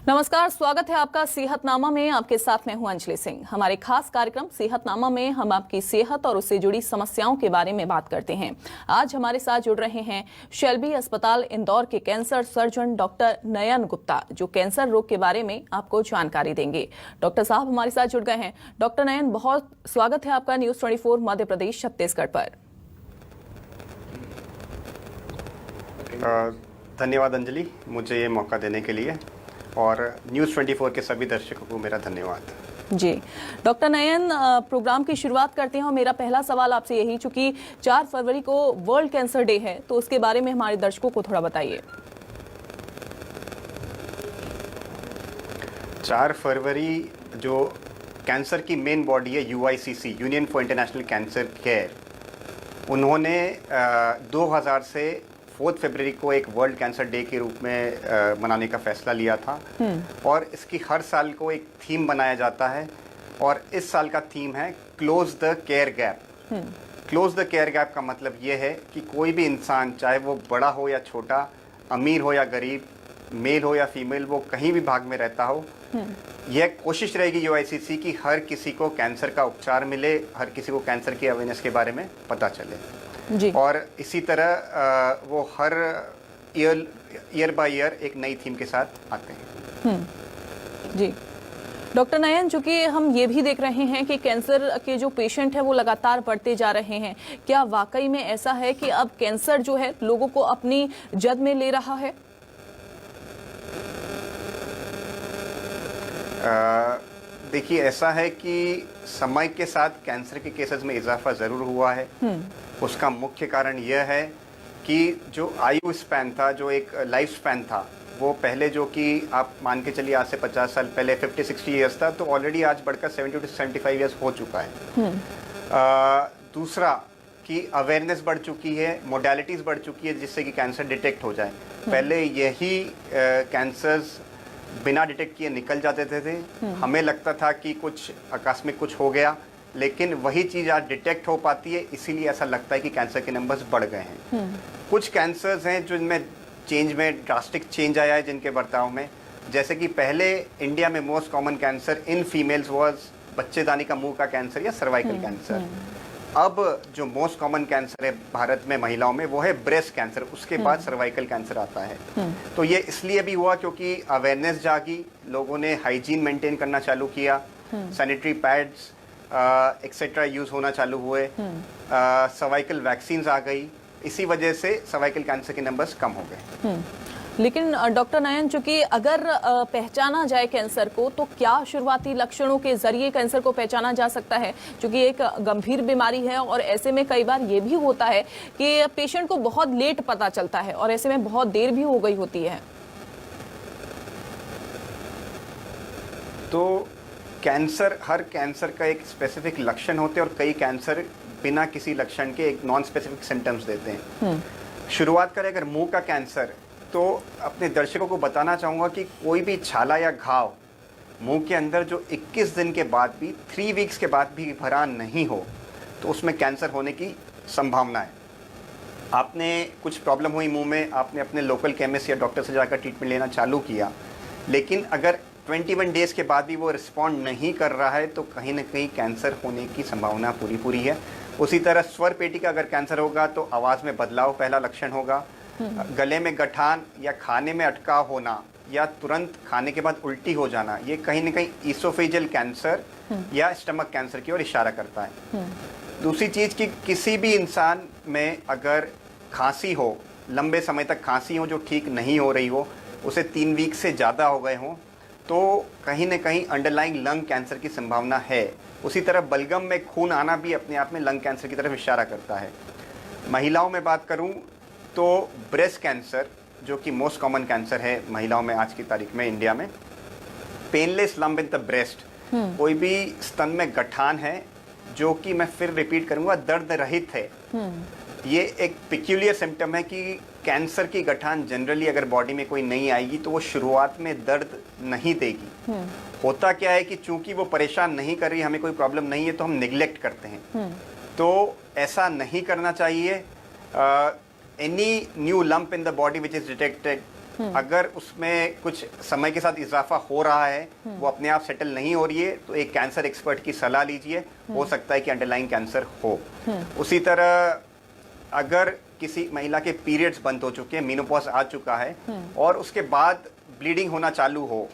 नमस्कार, स्वागत है आपका सेहतनामा में। आपके साथ मैं हूं अंजलि सिंह। हमारे खास कार्यक्रम सेहतनामा में हम आपकी सेहत और उससे जुड़ी समस्याओं के बारे में बात करते हैं। आज हमारे साथ जुड़ रहे हैं शेल्बी अस्पताल इंदौर के कैंसर सर्जन डॉक्टर नयन गुप्ता, जो कैंसर रोग के बारे में आपको जानकारी देंगे। डॉक्टर साहब हमारे साथ जुड़ गए हैं। डॉक्टर नयन, बहुत स्वागत है आपका न्यूज 24 मध्य प्रदेश छत्तीसगढ़ पर। धन्यवाद अंजलि, मुझे ये मौका देने के लिए, और न्यूज़ 24 के सभी दर्शकों को मेरा धन्यवाद। जी डॉक्टर नयन, प्रोग्राम की शुरुआत करते हैं और मेरा पहला सवाल आपसे यही, चूंकि 4 फरवरी को वर्ल्ड कैंसर डे है, तो उसके बारे में हमारे दर्शकों को थोड़ा बताइए। 4 फरवरी जो कैंसर की मेन बॉडी है UICC, union for international cancer care, उन्होंने 2000 से 4 फरवरी को एक वर्ल्ड कैंसर डे के रूप में मनाने का फैसला लिया था। और इसकी हर साल को एक थीम बनाया जाता है, और इस साल का थीम है close the care gap. Close the care gap का मतलब ये है कि कोई भी इंसान, चाहे वो बड़ा हो या छोटा, अमीर हो या गरीब, मेल हो या फीमेल, वो कहीं भी भाग में रहता हो, यह कोशिश रहेगी UICC की हर किसी को कैंसर का उपचार मिले, हर किसी को कैंसर की अवेयरनेस के बारे में पता चले। जी। और इसी तरह वो हर ईयर बाय ईयर एक नई थीम के साथ आते हैं। जी डॉक्टर नयन, चूंकि हम ये भी देख रहे हैं कि कैंसर के जो पेशेंट हैं वो लगातार बढ़ते जा रहे हैं, क्या वाकई में ऐसा है कि अब कैंसर जो है लोगों को अपनी जद में ले रहा है? देखिए, ऐसा है कि समय के साथ कैंसर के केसेस में इजाफा ज़रूर हुआ है। उसका मुख्य कारण यह है कि जो आयु स्पैन था, जो एक लाइफ स्पैन था, वो पहले जो कि आप मान के चलिए आज से 50 साल पहले 50-60 ईयर्स था, तो ऑलरेडी आज बढ़कर 70 to 75 ईयर्स हो चुका है। दूसरा कि अवेयरनेस बढ़ चुकी है, मोडालिटीज़ बढ़ चुकी है जिससे कि कैंसर डिटेक्ट हो जाए। पहले यही कैंसर्स बिना डिटेक्ट किए निकल जाते थे। हमें लगता था कि कुछ आकस्मिक कुछ हो गया, लेकिन वही चीज़ आज डिटेक्ट हो पाती है, इसीलिए ऐसा लगता है कि कैंसर के नंबर्स बढ़ गए हैं। कुछ कैंसर्स हैं जिनमें चेंज में ड्रास्टिक चेंज आया है जिनके बर्ताव में, जैसे कि पहले इंडिया में most common cancer in females was बच्चेदानी का मुंह का कैंसर या सर्वाइकल कैंसर। अब जो मोस्ट कॉमन कैंसर है भारत में महिलाओं में, वो है ब्रेस्ट कैंसर, उसके बाद सर्वाइकल कैंसर आता है। तो ये इसलिए भी हुआ क्योंकि अवेयरनेस जागी, लोगों ने हाइजीन मेंटेन करना चालू किया, सैनिटरी पैड्स एक्सेट्रा यूज़ होना चालू हुए, सर्वाइकल वैक्सीन्स आ गई, इसी वजह से सर्वाइकल कैंसर के नंबर्स कम हो गए। लेकिन डॉक्टर नयन, चूंकि अगर पहचाना जाए कैंसर को, तो क्या शुरुआती लक्षणों के जरिए कैंसर को पहचाना जा सकता है? क्योंकि एक गंभीर बीमारी है और ऐसे में कई बार ये भी होता है कि पेशेंट को बहुत लेट पता चलता है और ऐसे में बहुत देर भी हो गई होती है। तो कैंसर, हर कैंसर का एक स्पेसिफिक लक्षण होते हैं, और कई कैंसर बिना किसी लक्षण के एक नॉन स्पेसिफिक सिम्टम्स देते हैं। शुरुआत करें अगर मुंह का कैंसर, तो अपने दर्शकों को बताना चाहूँगा कि कोई भी छाला या घाव मुंह के अंदर जो 21 दिन के बाद भी, 3 वीक्स के बाद भी भरा नहीं हो, तो उसमें कैंसर होने की संभावना है। आपने कुछ प्रॉब्लम हुई मुंह में, आपने अपने लोकल केमिस्ट या डॉक्टर से जाकर ट्रीटमेंट लेना चालू किया, लेकिन अगर 21 डेज़ के बाद भी वो रिस्पॉन्ड नहीं कर रहा है, तो कहीं ना कहीं कैंसर होने की संभावना पूरी है। उसी तरह स्वर पेटी का अगर कैंसर होगा तो आवाज़ में बदलाव पहला लक्षण होगा, गले में गठान या खाने में अटकाव होना या तुरंत खाने के बाद उल्टी हो जाना, ये कहीं ना कहीं ईसोफेजियल कैंसर या स्टमक कैंसर की ओर इशारा करता है। दूसरी चीज़ कि किसी भी इंसान में अगर खांसी हो, लंबे समय तक खांसी हो जो ठीक नहीं हो रही हो, उसे 3 वीक से ज़्यादा हो गए हों, तो कहीं न कहीं अंडरलाइंग लंग कैंसर की संभावना है। उसी तरह बलगम में खून आना भी अपने आप में लंग कैंसर की तरफ इशारा करता है। महिलाओं में बात करूं तो ब्रेस्ट कैंसर, जो कि मोस्ट कॉमन कैंसर है महिलाओं में आज की तारीख में इंडिया में, painless lump in the breast, कोई भी स्तन में गठान है जो कि मैं फिर रिपीट करूंगा दर्द रहित है। ये एक पिक्यूलियर सिम्टम है कि कैंसर की गठान जनरली अगर बॉडी में कोई नहीं आएगी तो वो शुरुआत में दर्द नहीं देगी। होता क्या है कि चूंकि वो परेशान नहीं कर रही, हमें कोई प्रॉब्लम नहीं है, तो हम निग्लेक्ट करते हैं। तो ऐसा नहीं करना चाहिए। Any new lump in the body which is detected अगर उसमें कुछ समय के साथ इजाफा हो रहा है, वो अपने आप सेटल नहीं हो रही है, तो एक कैंसर एक्सपर्ट की सलाह लीजिए, हो सकता है कि अंडरलाइंग कैंसर हो। उसी तरह अगर किसी महिला के पीरियड्स बंद हो चुके हैं, मेनोपॉज आ चुका है और उसके बाद ब्लीडिंग होना चालू हो,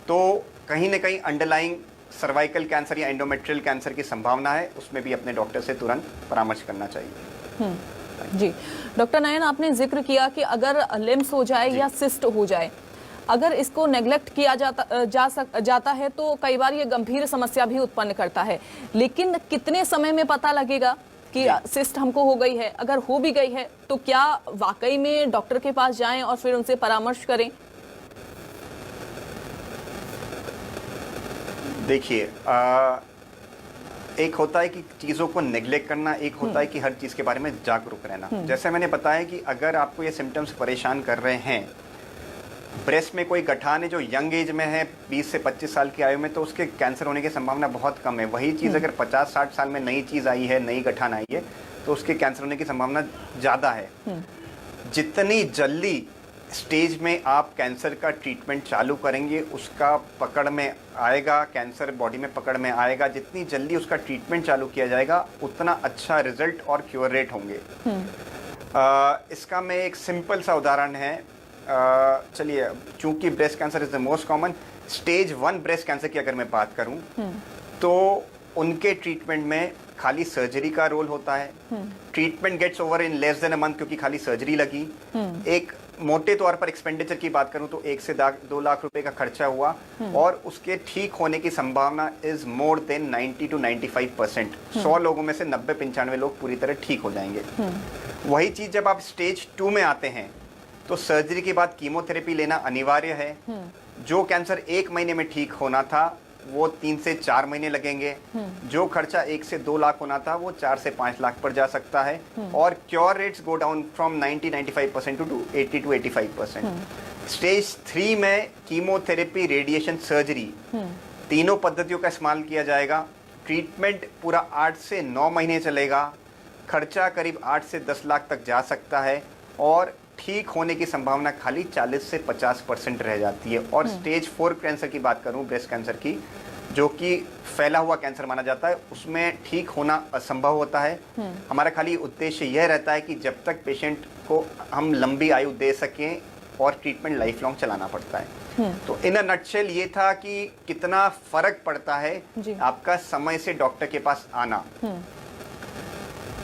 तो कहीं ना कहीं अंडरलाइंग सर्वाइकल कैंसर या एंडोमेट्रियल कैंसर की संभावना है, उसमें भी अपने डॉक्टर से तुरंत परामर्श करना चाहिए। जी डॉक्टर नयन, आपने जिक्र किया कि अगर लिम्स हो जाए या सिस्ट हो जाए, अगर इसको नेग्लेक्ट किया जाता है तो कई बार ये गंभीर समस्या भी उत्पन्न करता है, लेकिन कितने समय में पता लगेगा कि सिस्ट हमको हो गई है? अगर हो भी गई है तो क्या वाकई में डॉक्टर के पास जाएं और फिर उनसे परामर्श करें? देखिए, एक होता है कि चीज़ों को नेग्लेक्ट करना, एक होता है कि हर चीज़ के बारे में जागरूक रहना। जैसे मैंने बताया कि अगर आपको ये सिम्टम्स परेशान कर रहे हैं, ब्रेस्ट में कोई गठान है जो यंग एज में है, 20 से 25 साल की आयु में, तो उसके कैंसर होने की संभावना बहुत कम है। वही चीज़ अगर 50-60 साल में नई चीज़ आई है, नई गठान आई है, तो उसके कैंसर होने की संभावना ज़्यादा है। जितनी जल्दी स्टेज में आप कैंसर का ट्रीटमेंट चालू करेंगे, उसका पकड़ में आएगा, कैंसर बॉडी में पकड़ में आएगा, जितनी जल्दी उसका ट्रीटमेंट चालू किया जाएगा, उतना अच्छा रिजल्ट और क्योर रेट होंगे। इसका मैं एक सिंपल सा उदाहरण है, चलिए, चूंकि breast cancer is the most common, stage 1 breast cancer की अगर मैं बात करूं, तो उनके ट्रीटमेंट में खाली सर्जरी का रोल होता है। Treatment gets over in less than a month, क्योंकि खाली सर्जरी लगी। एक मोटे तौर पर एक्सपेंडिचर की बात करूं तो 1 से 2 लाख रुपए का खर्चा हुआ, और उसके ठीक होने की संभावना इज मोर देन 90 to 95%। 100 लोगों में से 90-95 लोग पूरी तरह ठीक हो जाएंगे। वही चीज जब आप स्टेज 2 में आते हैं, तो सर्जरी के बाद कीमोथेरेपी लेना अनिवार्य है। जो कैंसर 1 महीने में ठीक होना था, वो 3 से 4 महीने लगेंगे। जो खर्चा 1 से 2 लाख होना था, वो 4 से 5 लाख पर जा सकता है। और cure rates go down from 90-95% to 80-85%। Stage 3 में कीमोथेरेपी, रेडिएशन, सर्जरी, तीनों पद्धतियों का इस्तेमाल किया जाएगा। ट्रीटमेंट पूरा 8 से 9 महीने चलेगा। खर्चा करीब 8 से 10 लाख तक जा सकता है, और ठीक होने की संभावना खाली 40 से 50% रह जाती है। और स्टेज 4 कैंसर की बात करूं, ब्रेस्ट कैंसर की, जो कि फैला हुआ कैंसर माना जाता है, उसमें ठीक होना असंभव होता है। हमारा खाली उद्देश्य यह रहता है कि जब तक पेशेंट को हम लंबी आयु दे सकें, और ट्रीटमेंट लाइफ लॉन्ग चलाना पड़ता है। तो इन अ नटशेल ये था कि कितना फर्क पड़ता है आपका समय से डॉक्टर के पास आना।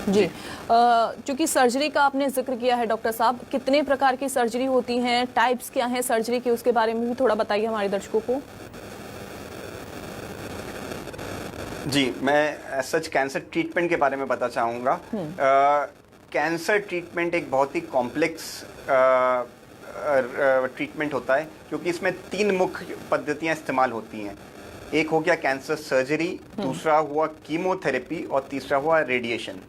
जी, चूंकि सर्जरी का आपने जिक्र किया है डॉक्टर साहब, कितने प्रकार की सर्जरी होती हैं, टाइप्स क्या हैं सर्जरी के, उसके बारे में भी थोड़ा बताइए हमारे दर्शकों को। जी, मैं सच कैंसर ट्रीटमेंट के बारे में बताना चाहूँगा। कैंसर ट्रीटमेंट एक बहुत ही कॉम्प्लेक्स ट्रीटमेंट होता है, क्योंकि इसमें 3 मुख्य पद्धतियाँ इस्तेमाल होती हैं। एक हो गया कैंसर सर्जरी, दूसरा हुआ कीमोथेरेपी, और तीसरा हुआ रेडिएशन।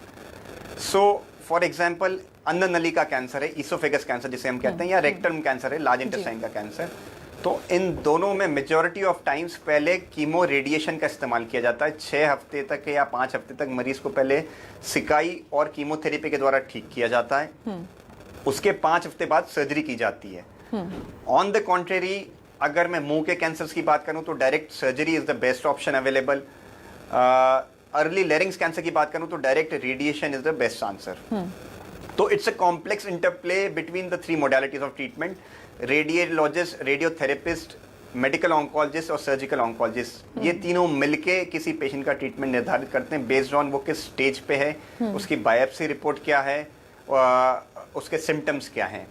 सो फॉर एग्जाम्पल, अन्न नली का कैंसर है, ईसोफेगस कैंसर जिसे हम कहते हैं, या रेक्टम कैंसर है, लार्ज इंटेस्टाइन का कैंसर। तो इन दोनों में मेजॉरिटी ऑफ टाइम्स पहले कीमो रेडिएशन का इस्तेमाल किया जाता है। 6 हफ्ते तक या 5 हफ्ते तक मरीज को पहले सिकाई और कीमोथेरेपी के द्वारा ठीक किया जाता है। उसके 5 हफ्ते बाद सर्जरी की जाती है। ऑन द कॉन्ट्रेरी, अगर मैं मुंह के कैंसर्स की बात करूं तो direct surgery is the best option available. Early larynx cancer की बात करूं तो direct radiation is the best answer. तो it's a complex interplay between the 3 modalities of treatment: radiologist, radiotherapist, medical oncologist और सर्जिकल ऑन्कोलॉजिस्ट। ये तीनों मिलके किसी पेशेंट का ट्रीटमेंट निर्धारित करते हैं बेस्ड ऑन वो किस स्टेज पे है, उसकी बायोप्सी रिपोर्ट क्या है, उसके सिम्टम्स क्या हैं।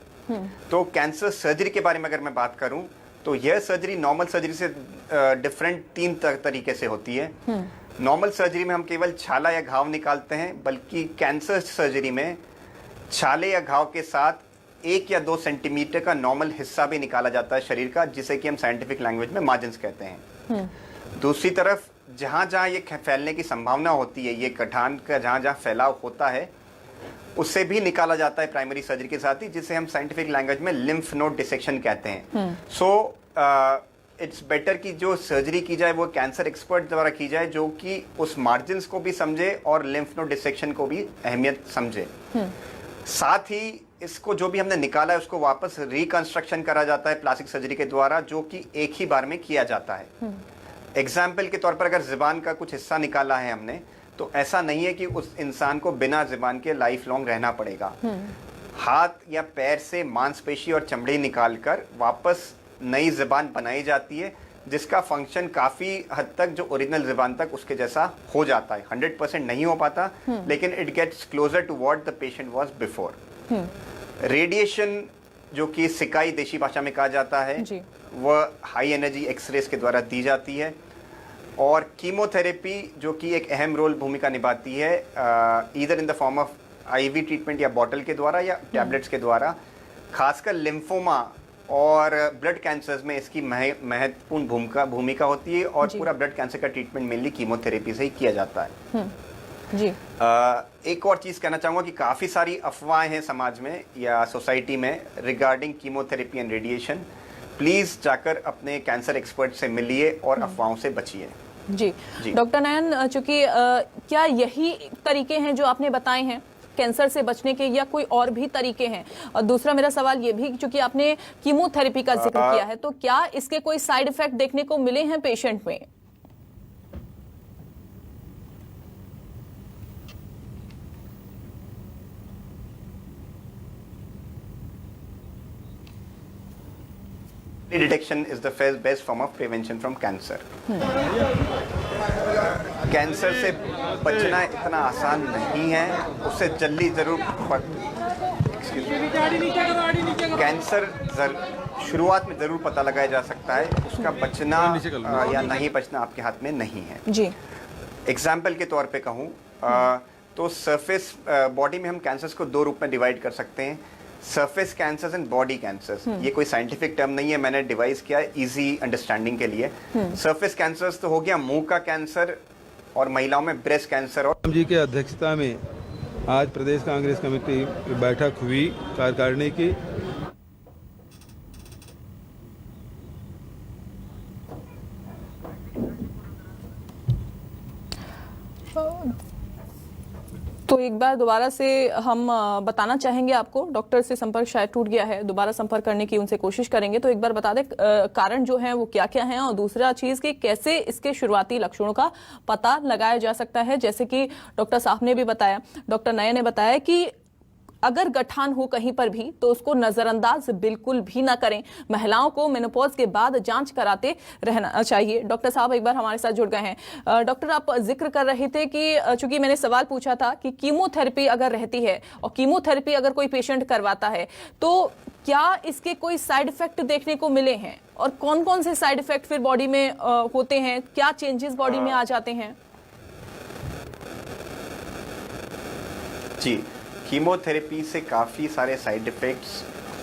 तो कैंसर सर्जरी के बारे में अगर मैं बात करूं, तो यह सर्जरी नॉर्मल सर्जरी से डिफरेंट 3 तरीके से होती है। नॉर्मल सर्जरी में हम केवल छाला या घाव निकालते हैं, बल्कि कैंसर सर्जरी में छाले या घाव के साथ 1 या 2 सेंटीमीटर का नॉर्मल हिस्सा भी निकाला जाता है शरीर का, जिसे कि हम साइंटिफिक लैंग्वेज में मार्जिन्स कहते हैं। दूसरी तरफ जहां जहां ये फैलने की संभावना होती है, ये गठान का जहां जहां फैलाव होता है, उससे भी निकाला जाता है प्राइमरी सर्जरी के साथ ही, जिसे हम साइंटिफिक लैंग्वेज में लिम्फ नोड डिसेक्शन कहते हैं। सो इट्स बेटर कि जो सर्जरी की जाए वो कैंसर एक्सपर्ट द्वारा की जाए, जो कि उस मार्जिन्स को भी समझे और लिम्फ नोड डिसेक्शन को भी अहमियत समझे। साथ ही इसको जो भी हमने निकाला है उसको वापस रिकंस्ट्रक्शन करा जाता है प्लास्टिक सर्जरी के द्वारा, जो कि एक ही बार में किया जाता है। एग्जाम्पल के तौर पर अगर ज़ुबान का कुछ हिस्सा निकाला है हमने, तो ऐसा नहीं है कि उस इंसान को बिना ज़ुबान के लाइफ लॉन्ग रहना पड़ेगा। हाथ या पैर से मांसपेशी और चमड़ी निकालकर वापस नई ज़ुबान बनाई जाती है, जिसका फंक्शन काफ़ी हद तक जो ओरिजिनल ज़ुबान तक उसके जैसा हो जाता है। 100% नहीं हो पाता, लेकिन it gets closer to what the patient was before. Radiation, जो कि सिकाई देशी भाषा में कहा जाता है, वह हाई एनर्जी एक्सरेज के द्वारा दी जाती है। और कीमोथेरेपी, जो कि एक अहम रोल भूमिका निभाती है, either in the form of IV treatment या बॉटल के द्वारा या टैबलेट्स के द्वारा, खासकर लिम्फोमा और ब्लड कैंसर्स में इसकी महत्वपूर्ण भूमिका होती है। और पूरा ब्लड कैंसर का ट्रीटमेंट मेनली कीमोथेरेपी से ही किया जाता है। जी। एक और चीज़ कहना चाहूँगा कि काफ़ी सारी अफवाहें हैं समाज में या सोसाइटी में regarding chemotherapy and radiation. Please जाकर अपने कैंसर एक्सपर्ट से मिलिए और अफवाहों से बचिए। जी डॉक्टर नयन, चूंकि क्या यही तरीके हैं जो आपने बताए हैं कैंसर से बचने के, या कोई और भी तरीके हैं? और दूसरा मेरा सवाल ये भी, चूंकि आपने कीमोथेरेपी का जिक्र किया है, तो क्या इसके कोई साइड इफेक्ट देखने को मिले हैं पेशेंट में? Detection is the best form of prevention from cancer. Cancer से बचना इतना आसान नहीं है, उससे जल्दी जरूर कैंसर शुरुआत में जरूर पता लगाया जा सकता है, उसका बचना या नहीं बचना आपके हाथ में नहीं है। जी। एग्जाम्पल के तौर पे कहूँ तो सरफेस बॉडी में हम कैंसर्स को दो रूप में डिवाइड कर सकते हैं, surface cancers and body cancers. ये कोई साइंटिफिक टर्म नहीं है, मैंने डिवाइस किया है इजी अंडरस्टैंडिंग के लिए। सरफेस कैंसर्स तो हो गया मुंह का कैंसर, और महिलाओं में ब्रेस्ट कैंसर। और जी के अध्यक्षता में आज प्रदेश कांग्रेस कमेटी की बैठक हुई कार्यकारिणी की। तो एक बार दोबारा से हम बताना चाहेंगे आपको, डॉक्टर से संपर्क शायद टूट गया है, दोबारा संपर्क करने की उनसे कोशिश करेंगे। तो एक बार बता दें कारण जो है वो क्या क्या है, और दूसरा चीज कि कैसे इसके शुरुआती लक्षणों का पता लगाया जा सकता है। जैसे कि डॉक्टर साहब ने भी बताया, डॉक्टर नयन ने बताया कि अगर गठान हो कहीं पर भी तो उसको नजरअंदाज बिल्कुल भी ना करें। महिलाओं को मेनोपॉज के बाद जांच कराते रहना चाहिए। डॉक्टर साहब एक बार हमारे साथ जुड़ गए हैं। डॉक्टर, आप जिक्र कर रहे थे कि चूंकि मैंने सवाल पूछा था कि कीमोथेरेपी अगर रहती है और कीमोथेरेपी अगर कोई पेशेंट करवाता है, तो क्या इसके कोई साइड इफेक्ट देखने को मिले हैं, और कौन कौन से साइड इफेक्ट फिर बॉडी में होते हैं, क्या चेंजेस बॉडी में आ जाते हैं? जी, कीमोथेरेपी से काफ़ी सारे साइड इफ़ेक्ट्स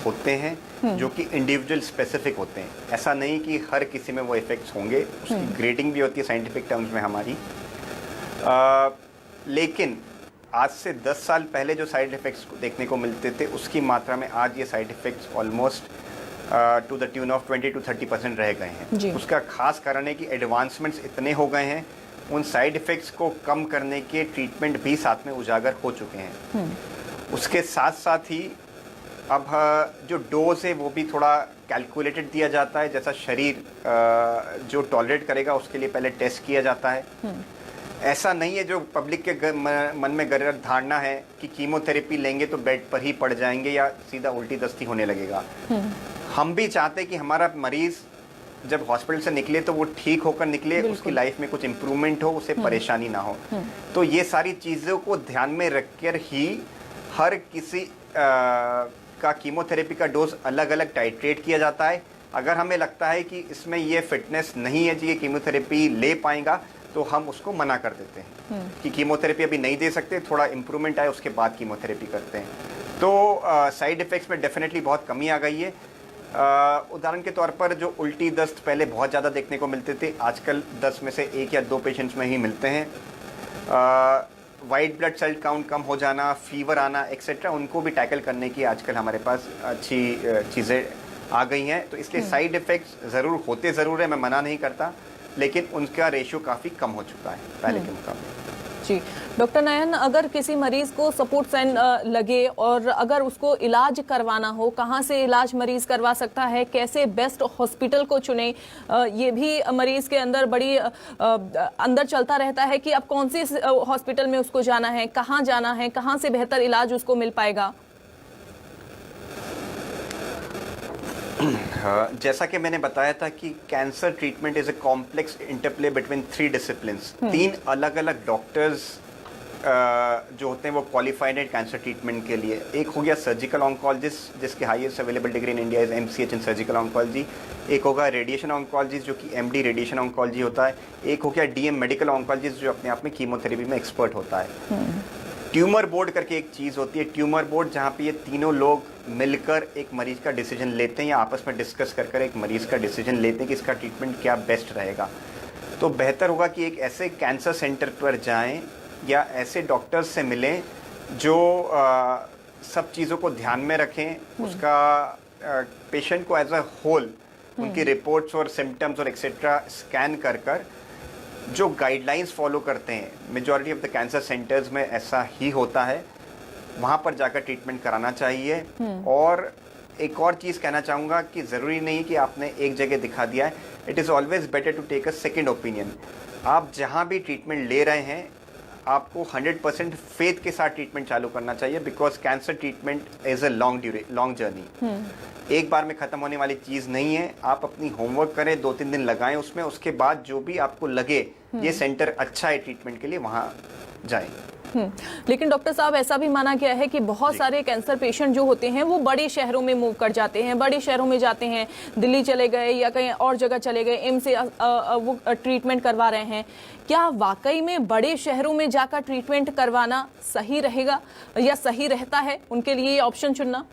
होते हैं जो कि इंडिविजुअल स्पेसिफिक होते हैं। ऐसा नहीं कि हर किसी में वो इफ़ेक्ट्स होंगे, उसकी ग्रेडिंग भी होती है साइंटिफिक टर्म्स में हमारी। लेकिन आज से 10 साल पहले जो साइड इफ़ेक्ट्स देखने को मिलते थे, उसकी मात्रा में आज ये side effects almost two the tune of 20 to 30% रह गए हैं। उसका खास कारण है कि एडवांसमेंट्स इतने हो गए हैं, उन साइड इफ़ेक्ट्स को कम करने के ट्रीटमेंट भी साथ में उजागर हो चुके हैं। उसके साथ साथ ही अब जो डोज है वो भी थोड़ा कैलकुलेटेड दिया जाता है, जैसा शरीर जो टॉलरेट करेगा उसके लिए पहले टेस्ट किया जाता है। ऐसा नहीं है जो पब्लिक के मन में गलत धारणा है कि कीमोथेरेपी लेंगे तो बेड पर ही पड़ जाएंगे या सीधा उल्टी दस्ती होने लगेगा। हम भी चाहते हैं कि हमारा मरीज जब हॉस्पिटल से निकले तो वो ठीक होकर निकले, उसकी लाइफ में कुछ इम्प्रूवमेंट हो, उसे परेशानी ना हो। तो ये सारी चीज़ों को ध्यान में रखकर ही हर किसी का कीमोथेरेपी का डोज अलग अलग टाइट्रेट किया जाता है। अगर हमें लगता है कि इसमें ये फिटनेस नहीं है जी ये कीमोथेरेपी ले पाएगा, तो हम उसको मना कर देते हैं कि कीमोथेरेपी अभी नहीं दे सकते, थोड़ा इम्प्रूवमेंट आए उसके बाद कीमोथेरेपी करते हैं। तो साइड इफ़ेक्ट्स में डेफिनेटली बहुत कमी आ गई है। उदाहरण के तौर पर जो उल्टी दस्त पहले बहुत ज़्यादा देखने को मिलते थे, आजकल 10 में से 1 या 2 पेशेंट्स में ही मिलते हैं। वाइट ब्लड सेल काउंट कम हो जाना, फीवर आना एक्सेट्रा, उनको भी टैकल करने की आजकल हमारे पास अच्छी चीज़ें आ गई हैं। तो इसके साइड इफ़ेक्ट्स ज़रूर होते ज़रूर है, मैं मना नहीं करता, लेकिन उनका रेशियो काफ़ी कम हो चुका है पहले के मुकाबले। जी डॉक्टर नयन, अगर किसी मरीज को सपोर्ट सेल लगे और अगर उसको इलाज करवाना हो, कहाँ से इलाज मरीज करवा सकता है, कैसे बेस्ट हॉस्पिटल को चुने, ये भी मरीज के अंदर बड़ी अंदर चलता रहता है कि अब कौन सी हॉस्पिटल में उसको जाना है, कहाँ जाना है, कहाँ से बेहतर इलाज उसको मिल पाएगा? जैसा कि मैंने बताया था कि cancer treatment is a complex interplay between 3 disciplines. 3 अलग अलग डॉक्टर्स जो होते हैं वो क्वालिफाइड है कैंसर ट्रीटमेंट के लिए। एक हो गया सर्जिकल ऑन्कोलॉजिस्ट, जिसकी highest available degree in India is MCH in surgical oncology. एक होगा रेडिएशन ऑन्कोलॉजिस्ट जो कि MD रेडिएशन ऑन्कोलॉजी होता है। एक हो गया DM मेडिकल ऑन्कोलॉजिस्ट जो अपने आप में कीमोथेरेपी में एक्सपर्ट होता है। ट्यूमर बोर्ड करके एक चीज़ होती है, ट्यूमर बोर्ड, जहाँ पे ये तीनों लोग मिलकर एक मरीज का डिसीजन लेते हैं या आपस में डिस्कस कर एक मरीज का डिसीजन लेते हैं कि इसका ट्रीटमेंट क्या बेस्ट रहेगा। तो बेहतर होगा कि एक ऐसे कैंसर सेंटर पर जाएं या ऐसे डॉक्टर्स से मिलें जो सब चीज़ों को ध्यान में रखें, उसका पेशेंट को एज अ होल उनकी रिपोर्ट्स और सिम्टम्स और एक्सेट्रा स्कैन कर जो गाइडलाइंस फॉलो करते हैं। Majority of the cancer centres में ऐसा ही होता है, वहाँ पर जाकर ट्रीटमेंट कराना चाहिए। और एक और चीज़ कहना चाहूँगा कि ज़रूरी नहीं कि आपने एक जगह दिखा दिया है, it is always better to take a second opinion. आप जहाँ भी ट्रीटमेंट ले रहे हैं आपको 100% फेथ के साथ ट्रीटमेंट चालू करना चाहिए, because cancer treatment is a long journey, एक बार में ख़त्म होने वाली चीज़ नहीं है। आप अपनी होमवर्क करें, 2-3 दिन लगाएं उसमें, उसके बाद जो भी आपको लगे ये सेंटर अच्छा है ट्रीटमेंट के लिए, वहाँ जाएं। लेकिन डॉक्टर साहब, ऐसा भी माना गया है कि बहुत सारे कैंसर पेशेंट जो होते हैं वो बड़े शहरों में मूव कर जाते हैं, बड़े शहरों में जाते हैं, दिल्ली चले गए या कहीं और जगह चले गए, एम्स से वो ट्रीटमेंट करवा रहे हैं। क्या वाकई में बड़े शहरों में जाकर ट्रीटमेंट करवाना सही रहेगा या सही रहता है उनके लिए ये ऑप्शन चुनना?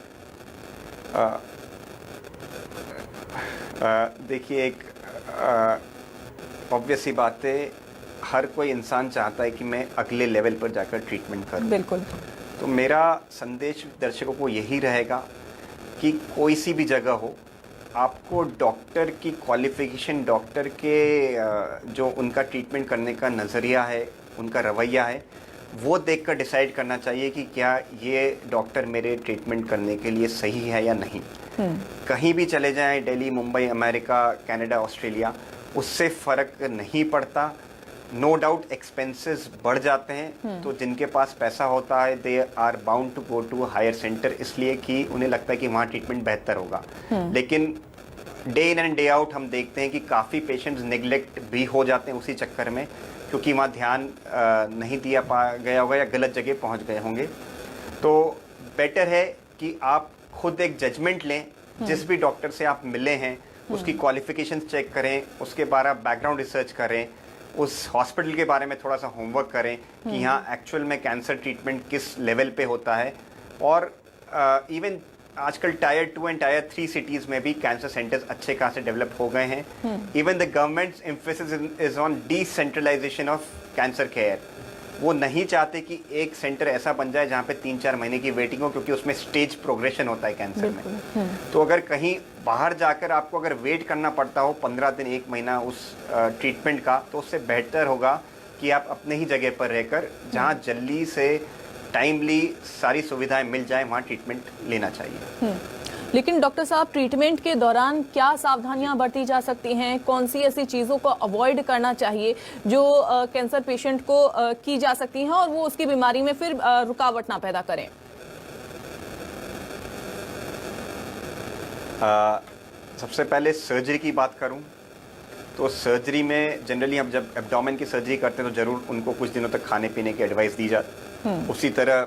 देखिए, एक ऑब्वियस सी बात है, हर कोई इंसान चाहता है कि मैं अगले लेवल पर जाकर ट्रीटमेंट करूं। बिल्कुल। तो मेरा संदेश दर्शकों को यही रहेगा कि कोई सी भी जगह हो, आपको डॉक्टर की क्वालिफिकेशन, डॉक्टर के जो उनका ट्रीटमेंट करने का नज़रिया है, उनका रवैया है, वो देखकर डिसाइड करना चाहिए कि क्या ये डॉक्टर मेरे ट्रीटमेंट करने के लिए सही है या नहीं। कहीं भी चले जाएं, Delhi, Mumbai, America, Canada, Australia, उससे फ़र्क नहीं पड़ता। नो डाउट एक्सपेंसेस बढ़ जाते हैं, तो जिनके पास पैसा होता है they are bound to go to higher centre, इसलिए कि उन्हें लगता है कि वहाँ ट्रीटमेंट बेहतर होगा। लेकिन day in and day out हम देखते हैं कि काफ़ी पेशेंट्स नेग्लेक्ट भी हो जाते हैं उसी चक्कर में, क्योंकि वहाँ ध्यान नहीं दिया गया होगा या गलत जगह पहुँच गए होंगे। तो बेटर है कि आप खुद एक जजमेंट लें, जिस भी डॉक्टर से आप मिले हैं उसकी क्वालिफिकेशंस चेक करें, उसके बारे में बैकग्राउंड रिसर्च करें, उस हॉस्पिटल के बारे में थोड़ा सा होमवर्क करें कि यहाँ एक्चुअल में कैंसर ट्रीटमेंट किस लेवल पे होता है। और इवन आजकल टायर 2 एंड टायर 3 सिटीज़ में भी कैंसर सेंटर्स अच्छे खासे डेवलप हो गए हैं। Even the governments emphasis is on decentralisation of cancer care. वो नहीं चाहते कि एक सेंटर ऐसा बन जाए जहाँ पे 3-4 महीने की वेटिंग हो, क्योंकि उसमें स्टेज प्रोग्रेशन होता है कैंसर में। तो अगर कहीं बाहर जाकर आपको अगर वेट करना पड़ता हो 15 दिन, 1 महीना उस ट्रीटमेंट का, तो उससे बेहतर होगा कि आप अपने ही जगह पर रहकर, जहाँ जल्दी से टाइमली सारी सुविधाएं मिल जाए, वहाँ ट्रीटमेंट लेना चाहिए। लेकिन डॉक्टर साहब, ट्रीटमेंट के दौरान क्या सावधानियां बरती जा सकती हैं? कौन सी ऐसी चीज़ों को अवॉइड करना चाहिए जो कैंसर पेशेंट को की जा सकती हैं और वो उसकी बीमारी में फिर रुकावट ना पैदा करें? सबसे पहले सर्जरी की बात करूं तो सर्जरी में जनरली हम जब एब्डोमेन की सर्जरी करते हैं तो ज़रूर उनको कुछ दिनों तक खाने पीने की एडवाइस दी जाती। उसी तरह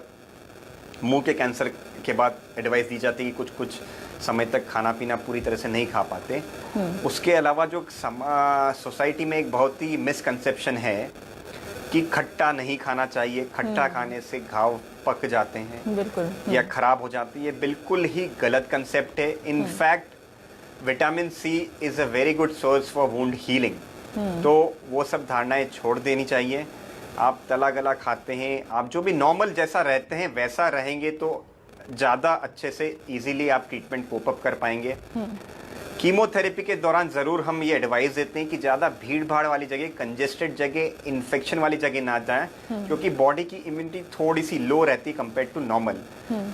मुंह के कैंसर के बाद एडवाइस दी जाती है कि कुछ समय तक खाना पीना पूरी तरह से नहीं खा पाते। उसके अलावा जो सोसाइटी में एक बहुत ही मिसकंसेप्शन है कि खट्टा नहीं खाना चाहिए, खट्टा खाने से घाव पक जाते हैं बिल्कुल। या खराब हो जाती है, बिल्कुल ही गलत कंसेप्ट है। In fact vitamin C is a very good source for wound healing. तो वो सब धारणाएं छोड़ देनी चाहिए। आप तला गला खाते हैं, आप जो भी नॉर्मल जैसा रहते हैं वैसा रहेंगे तो ज़्यादा अच्छे से इजीली आप ट्रीटमेंट कोप अप कर पाएंगे। कीमोथेरेपी के दौरान ज़रूर हम ये एडवाइस देते हैं कि ज़्यादा भीड़ भाड़ वाली जगह, कंजेस्टेड जगह, इन्फेक्शन वाली जगह ना जाएं, क्योंकि बॉडी की इम्यूनिटी थोड़ी सी लो रहती है कंपेयर टू नॉर्मल।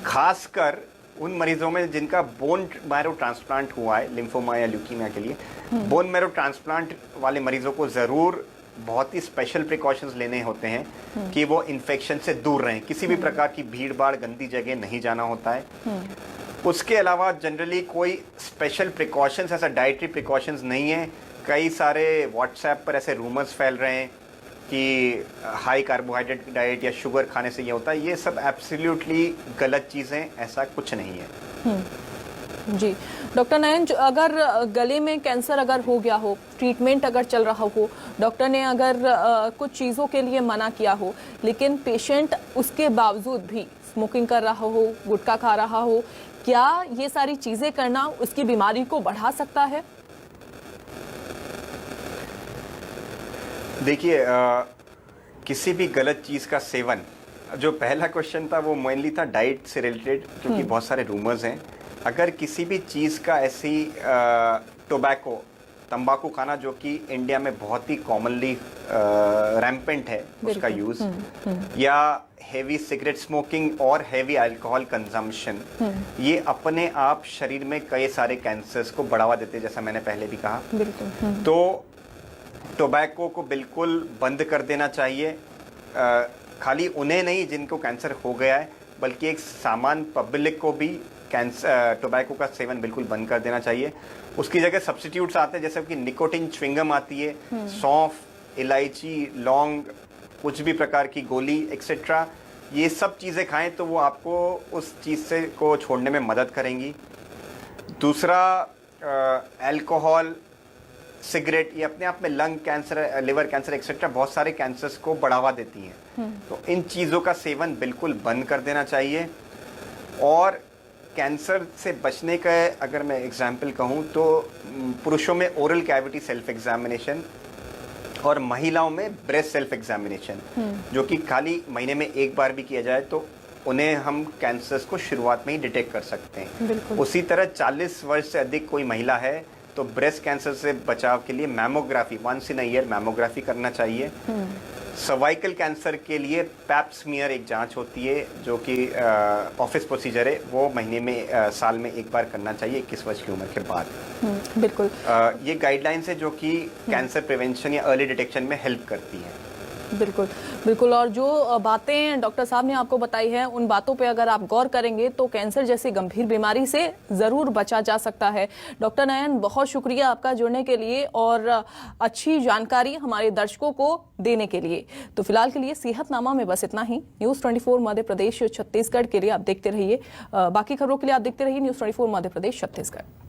खासकर उन मरीजों में जिनका बोन मैरो ट्रांसप्लांट हुआ है, लिम्फोमा या ल्यूकीमिया के लिए, बोन मैरो ट्रांसप्लांट वाले मरीजों को ज़रूर बहुत ही स्पेशल प्रिकॉशंस लेने होते हैं कि वो इन्फेक्शन से दूर रहें। किसी भी प्रकार की भीड़ भाड़, गंदी जगह नहीं जाना होता है। उसके अलावा जनरली कोई स्पेशल प्रिकॉशंस, ऐसा डाइटरी प्रिकॉशंस नहीं है। कई सारे व्हाट्सएप पर ऐसे रूमर्स फैल रहे हैं कि हाई कार्बोहाइड्रेट डाइट या शुगर खाने से ये होता है। ये सब एब्सोल्युटली गलत चीज़ें, ऐसा कुछ नहीं है। जी डॉक्टर नयन, अगर गले में कैंसर अगर हो गया हो, ट्रीटमेंट अगर चल रहा हो, डॉक्टर ने अगर कुछ चीज़ों के लिए मना किया हो, लेकिन पेशेंट उसके बावजूद भी स्मोकिंग कर रहा हो, गुटखा खा रहा हो, क्या ये सारी चीज़ें करना उसकी बीमारी को बढ़ा सकता है? देखिए, किसी भी गलत चीज़ का सेवन, जो पहला क्वेश्चन था वो मेनली था डाइट से रिलेटेड, क्योंकि बहुत सारे रूमर्स हैं। अगर किसी भी चीज़ का ऐसी टोबैको, तंबाकू खाना, जो कि इंडिया में बहुत ही कॉमनली रैम्पेंट है उसका यूज़, या हेवी सिगरेट स्मोकिंग और हेवी अल्कोहल कंजम्पशन, ये अपने आप शरीर में कई सारे कैंसर्स को बढ़ावा देते हैं, जैसा मैंने पहले भी कहा। तो टोबैको को बिल्कुल बंद कर देना चाहिए। खाली उन्हें नहीं जिनको कैंसर हो गया है, बल्कि एक सामान्य पब्लिक को भी टोबैको का सेवन बिल्कुल बंद कर देना चाहिए। उसकी जगह सब्स्टिट्यूट्स आते हैं, जैसे कि निकोटिन च्युइंगम आती है, सौंफ, इलायची, लौंग, कुछ भी प्रकार की गोली एक्सेट्रा, ये सब चीज़ें खाएं तो वो आपको उस चीज़ से को छोड़ने में मदद करेंगी। दूसरा, अल्कोहल, सिगरेट, ये अपने आप में lung cancer, liver cancer etcetera बहुत सारे कैंसर्स को बढ़ावा देती हैं। तो इन चीज़ों का सेवन बिल्कुल बंद कर देना चाहिए। और कैंसर से बचने का अगर मैं एग्जाम्पल कहूँ तो पुरुषों में ओरल कैविटी सेल्फ एग्जामिनेशन और महिलाओं में ब्रेस्ट सेल्फ एग्जामिनेशन, जो कि खाली महीने में एक बार भी किया जाए तो उन्हें हम कैंसर्स को शुरुआत में ही डिटेक्ट कर सकते हैं। उसी तरह 40 वर्ष से अधिक कोई महिला है तो ब्रेस्ट कैंसर से बचाव के लिए mammography, once in a year mammography करना चाहिए। सर्वाइकल कैंसर के लिए पैप स्मीयर एक जांच होती है, जो कि ऑफिस प्रोसीजर है, वो महीने में साल में एक बार करना चाहिए 21 वर्ष की उम्र के बाद। बिल्कुल। ये गाइडलाइंस है जो कि कैंसर प्रिवेंशन या अर्ली डिटेक्शन में हेल्प करती है। बिल्कुल बिल्कुल। और जो बातें डॉक्टर साहब ने आपको बताई हैं, उन बातों पे अगर आप गौर करेंगे तो कैंसर जैसी गंभीर बीमारी से ज़रूर बचा जा सकता है। डॉक्टर नयन, बहुत शुक्रिया आपका जुड़ने के लिए और अच्छी जानकारी हमारे दर्शकों को देने के लिए। तो फिलहाल के लिए सेहतनामा में बस इतना ही। न्यूज़ 24 मध्य प्रदेश छत्तीसगढ़ के लिए आप देखते रहिए, बाकी खबरों के लिए आप देखते रहिए न्यूज़ 24 मध्य प्रदेश छत्तीसगढ़।